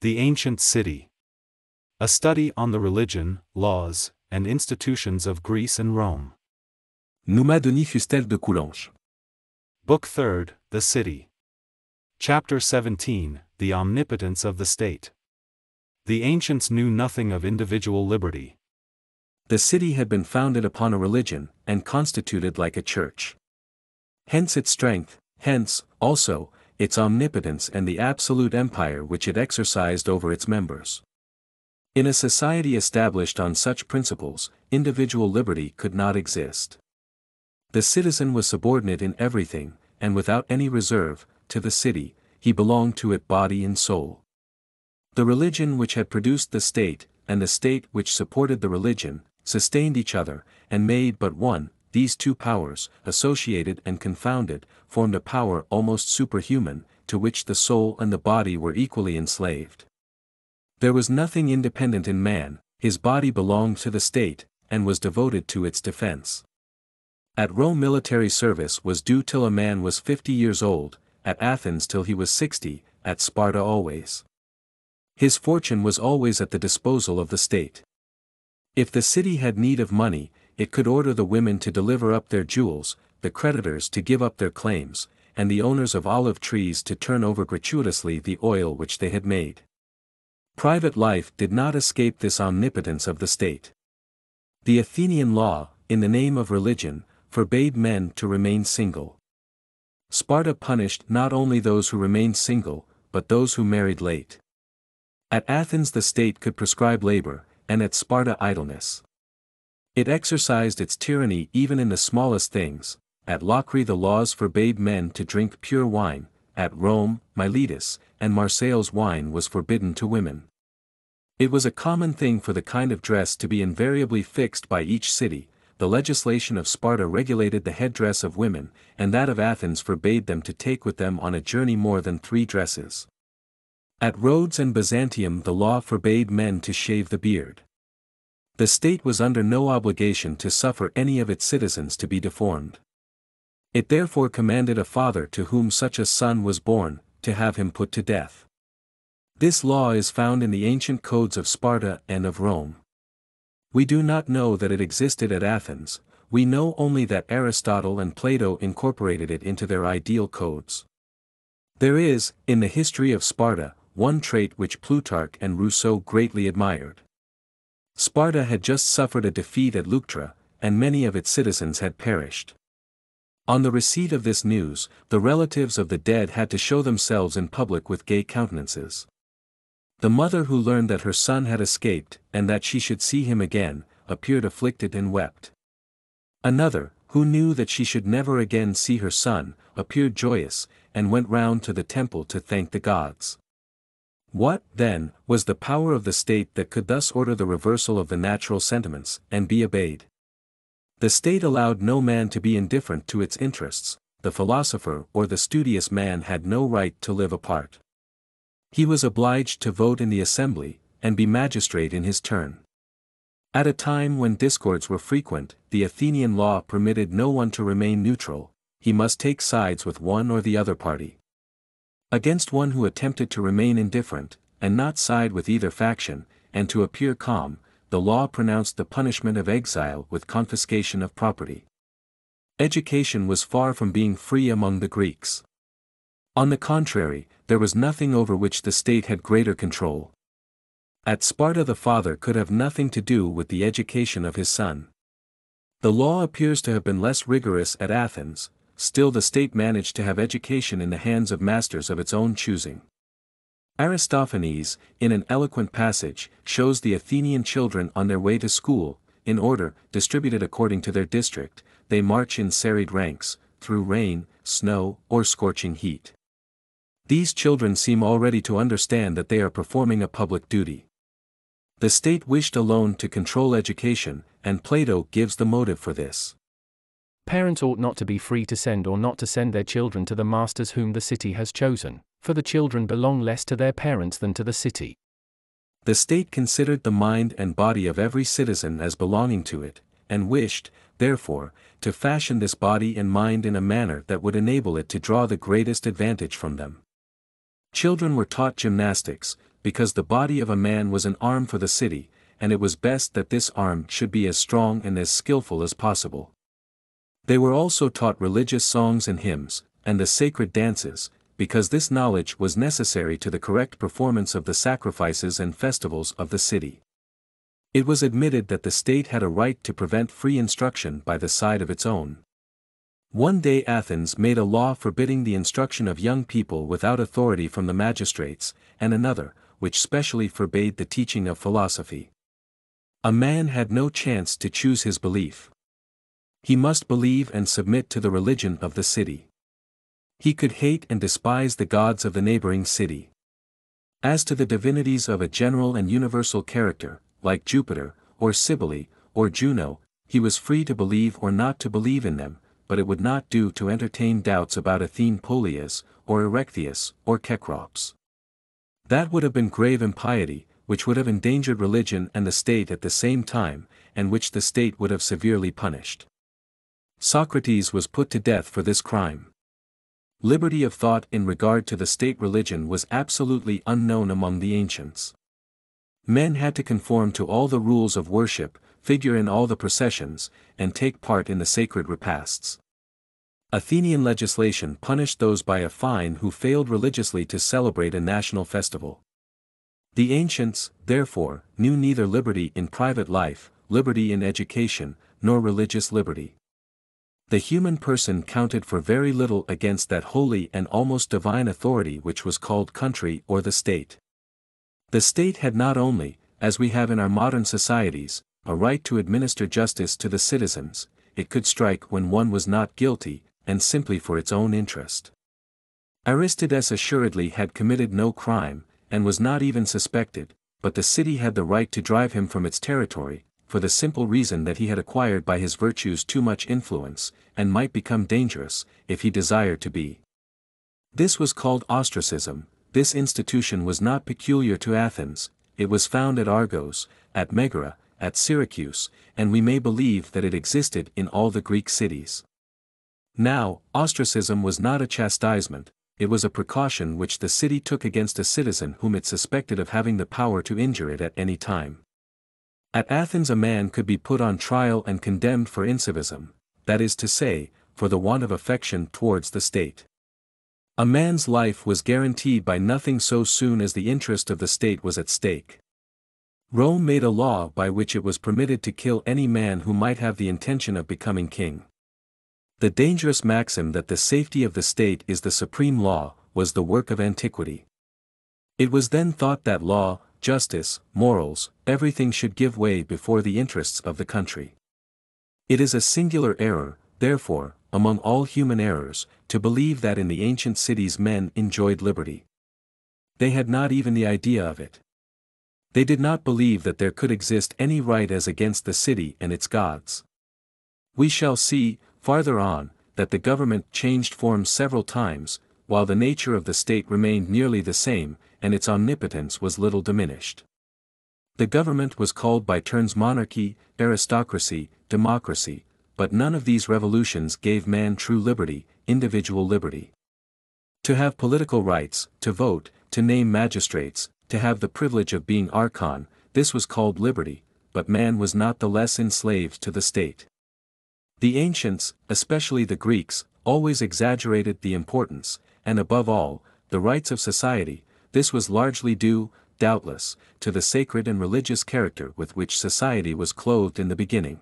The Ancient City. A study on the religion, laws, and institutions of Greece and Rome. Numa Denis Fustel De Coulanges. Book 3rd, The City. Chapter 17, The Omnipotence of the State. The ancients knew nothing of individual liberty. The city had been founded upon a religion, and constituted like a church. Hence its strength, hence, also, its omnipotence and the absolute empire which it exercised over its members. In a society established on such principles, individual liberty could not exist. The citizen was subordinate in everything, and without any reserve, to the city. He belonged to it body and soul. The religion which had produced the state, and the state which supported the religion, sustained each other, and made but one. These two powers, associated and confounded, formed a power almost superhuman, to which the soul and the body were equally enslaved. There was nothing independent in man. His body belonged to the state, and was devoted to its defense. At Rome military service was due till a man was 50 years old, at Athens till he was 60, at Sparta always. His fortune was always at the disposal of the state. If the city had need of money, it could order the women to deliver up their jewels, the creditors to give up their claims, and the owners of olive trees to turn over gratuitously the oil which they had made. Private life did not escape this omnipotence of the state. The Athenian law, in the name of religion, forbade men to remain single. Sparta punished not only those who remained single, but those who married late. At Athens the state could prescribe labor, and at Sparta idleness. It exercised its tyranny even in the smallest things. At Locri the laws forbade men to drink pure wine. At Rome, Miletus, and Marseilles wine was forbidden to women. It was a common thing for the kind of dress to be invariably fixed by each city. The legislation of Sparta regulated the headdress of women, and that of Athens forbade them to take with them on a journey more than 3 dresses. At Rhodes and Byzantium the law forbade men to shave the beard. The state was under no obligation to suffer any of its citizens to be deformed. It therefore commanded a father to whom such a son was born, to have him put to death. This law is found in the ancient codes of Sparta and of Rome. We do not know that it existed at Athens. We know only that Aristotle and Plato incorporated it into their ideal codes. There is, in the history of Sparta, one trait which Plutarch and Rousseau greatly admired. Sparta had just suffered a defeat at Leuctra, and many of its citizens had perished. On the receipt of this news, the relatives of the dead had to show themselves in public with gay countenances. The mother who learned that her son had escaped, and that she should see him again, appeared afflicted and wept. Another, who knew that she should never again see her son, appeared joyous, and went round to the temple to thank the gods. What, then, was the power of the state that could thus order the reversal of the natural sentiments, and be obeyed? The state allowed no man to be indifferent to its interests. The philosopher or the studious man had no right to live apart. He was obliged to vote in the assembly, and be magistrate in his turn. At a time when discords were frequent, the Athenian law permitted no one to remain neutral. He must take sides with one or the other party. Against one who attempted to remain indifferent, and not side with either faction, and to appear calm, the law pronounced the punishment of exile with confiscation of property. Education was far from being free among the Greeks. On the contrary, there was nothing over which the state had greater control. At Sparta the father could have nothing to do with the education of his son. The law appears to have been less rigorous at Athens. Still the state managed to have education in the hands of masters of its own choosing. Aristophanes, in an eloquent passage, shows the Athenian children on their way to school. In order, distributed according to their district, they march in serried ranks, through rain, snow, or scorching heat. These children seem already to understand that they are performing a public duty. The state wished alone to control education, and Plato gives the motive for this. Parents ought not to be free to send or not to send their children to the masters whom the city has chosen, for the children belong less to their parents than to the city. The state considered the mind and body of every citizen as belonging to it, and wished, therefore, to fashion this body and mind in a manner that would enable it to draw the greatest advantage from them. Children were taught gymnastics, because the body of a man was an arm for the city, and it was best that this arm should be as strong and as skillful as possible. They were also taught religious songs and hymns, and the sacred dances, because this knowledge was necessary to the correct performance of the sacrifices and festivals of the city. It was admitted that the state had a right to prevent free instruction by the side of its own. One day Athens made a law forbidding the instruction of young people without authority from the magistrates, and another, which specially forbade the teaching of philosophy. A man had no chance to choose his belief. He must believe and submit to the religion of the city. He could hate and despise the gods of the neighboring city. As to the divinities of a general and universal character, like Jupiter, or Cybele, or Juno, he was free to believe or not to believe in them, but it would not do to entertain doubts about Athene Polias, or Erechtheus, or Cecrops. That would have been grave impiety, which would have endangered religion and the state at the same time, and which the state would have severely punished. Socrates was put to death for this crime. Liberty of thought in regard to the state religion was absolutely unknown among the ancients. Men had to conform to all the rules of worship, figure in all the processions, and take part in the sacred repasts. Athenian legislation punished those by a fine who failed religiously to celebrate a national festival. The ancients, therefore, knew neither liberty in private life, liberty in education, nor religious liberty. The human person counted for very little against that holy and almost divine authority which was called country or the state. The state had not only, as we have in our modern societies, a right to administer justice to the citizens, it could strike when one was not guilty, and simply for its own interest. Aristides assuredly had committed no crime, and was not even suspected, but the city had the right to drive him from its territory, for the simple reason that he had acquired by his virtues too much influence, and might become dangerous, if he desired to be. This was called ostracism. This institution was not peculiar to Athens, it was found at Argos, at Megara, at Syracuse, and we may believe that it existed in all the Greek cities. Now, ostracism was not a chastisement, it was a precaution which the city took against a citizen whom it suspected of having the power to injure it at any time. At Athens a man could be put on trial and condemned for incivism, that is to say, for the want of affection towards the state. A man's life was guaranteed by nothing so soon as the interest of the state was at stake. Rome made a law by which it was permitted to kill any man who might have the intention of becoming king. The dangerous maxim that the safety of the state is the supreme law, was the work of antiquity. It was then thought that law, justice, morals, everything should give way before the interests of the country. It is a singular error, therefore, among all human errors, to believe that in the ancient cities men enjoyed liberty. They had not even the idea of it. They did not believe that there could exist any right as against the city and its gods. We shall see, farther on, that the government changed forms several times, while the nature of the state remained nearly the same, and its omnipotence was little diminished. The government was called by turns monarchy, aristocracy, democracy, but none of these revolutions gave man true liberty, individual liberty. To have political rights, to vote, to name magistrates, to have the privilege of being archon, this was called liberty, but man was not the less enslaved to the state. The ancients, especially the Greeks, always exaggerated the importance, and above all, the rights of society. This was largely due, doubtless, to the sacred and religious character with which society was clothed in the beginning.